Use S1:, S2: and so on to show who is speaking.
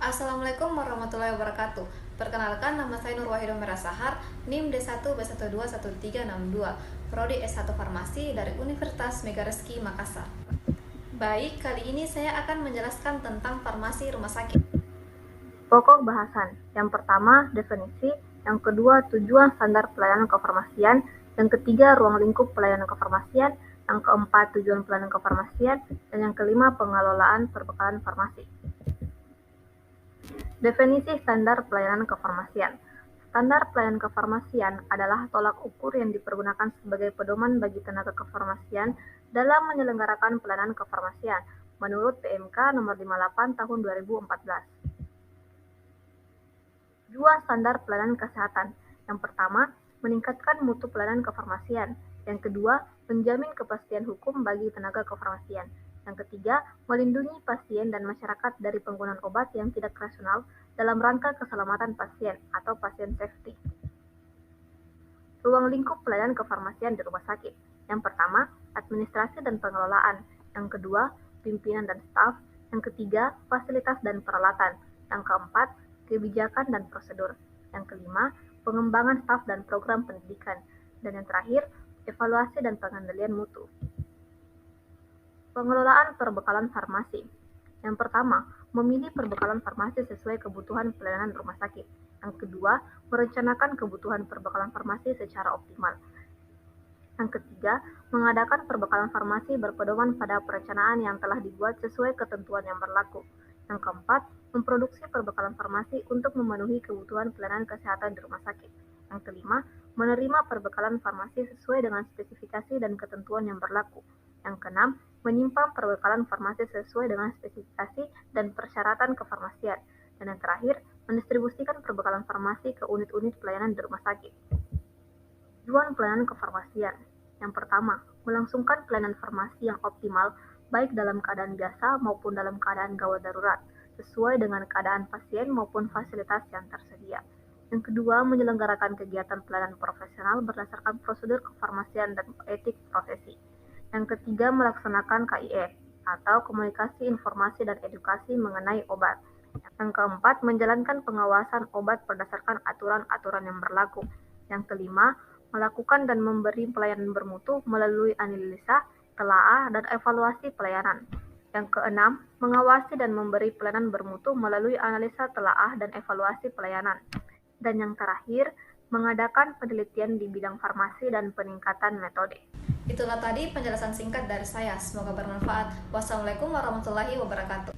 S1: Assalamualaikum warahmatullahi wabarakatuh. Perkenalkan, nama saya Nur Wahidah Merasahar, NIM D1B121362, Prodi S1 Farmasi dari Universitas Megareski Makassar. Baik, kali ini saya akan menjelaskan tentang farmasi rumah sakit.
S2: Pokok bahasan. Yang pertama, definisi. Yang kedua, tujuan standar pelayanan kefarmasian. Yang ketiga, ruang lingkup pelayanan kefarmasian. Yang keempat, tujuan pelayanan kefarmasian. Dan yang kelima, pengelolaan perbekalan farmasi. Definisi standar pelayanan kefarmasian. Standar pelayanan kefarmasian adalah tolak ukur yang dipergunakan sebagai pedoman bagi tenaga kefarmasian dalam menyelenggarakan pelayanan kefarmasian menurut PMK nomor 58 tahun 2014. Dua standar pelayanan kesehatan. Yang pertama, meningkatkan mutu pelayanan kefarmasian. Yang kedua, menjamin kepastian hukum bagi tenaga kefarmasian. Yang ketiga, melindungi pasien dan masyarakat dari penggunaan obat yang tidak rasional dalam rangka keselamatan pasien atau pasien safety. Ruang lingkup pelayanan kefarmasian di rumah sakit. Yang pertama, administrasi dan pengelolaan. Yang kedua, pimpinan dan staf. Yang ketiga, fasilitas dan peralatan. Yang keempat, kebijakan dan prosedur. Yang kelima, pengembangan staf dan program pendidikan. Dan yang terakhir, evaluasi dan pengendalian mutu. Pengelolaan perbekalan farmasi. Yang pertama, memilih perbekalan farmasi sesuai kebutuhan pelayanan rumah sakit. Yang kedua, merencanakan kebutuhan perbekalan farmasi secara optimal. Yang ketiga, mengadakan perbekalan farmasi berpedoman pada perencanaan yang telah dibuat sesuai ketentuan yang berlaku. Yang keempat, memproduksi perbekalan farmasi untuk memenuhi kebutuhan pelayanan kesehatan di rumah sakit. Yang kelima, menerima perbekalan farmasi sesuai dengan spesifikasi dan ketentuan yang berlaku. Yang keenam, menyimpan perbekalan farmasi sesuai dengan spesifikasi dan persyaratan kefarmasian. Dan yang terakhir, mendistribusikan perbekalan farmasi ke unit-unit pelayanan di rumah sakit. Tujuan pelayanan kefarmasian. Yang pertama, melangsungkan pelayanan farmasi yang optimal baik dalam keadaan biasa maupun dalam keadaan gawat darurat, sesuai dengan keadaan pasien maupun fasilitas yang tersedia. Yang kedua, menyelenggarakan kegiatan pelayanan profesional berdasarkan prosedur kefarmasian dan etik profesi. Yang ketiga, melaksanakan KIE atau komunikasi, informasi, dan edukasi mengenai obat. Yang keempat, menjalankan pengawasan obat berdasarkan aturan-aturan yang berlaku. Yang kelima, melakukan dan memberi pelayanan bermutu melalui analisa, telaah, dan evaluasi pelayanan. Yang keenam, mengawasi dan memberi pelayanan bermutu melalui analisa, telaah, dan evaluasi pelayanan. Dan yang terakhir, mengadakan penelitian di bidang farmasi dan peningkatan metode.
S1: Itulah tadi penjelasan singkat dari saya. Semoga bermanfaat. Wassalamualaikum warahmatullahi wabarakatuh.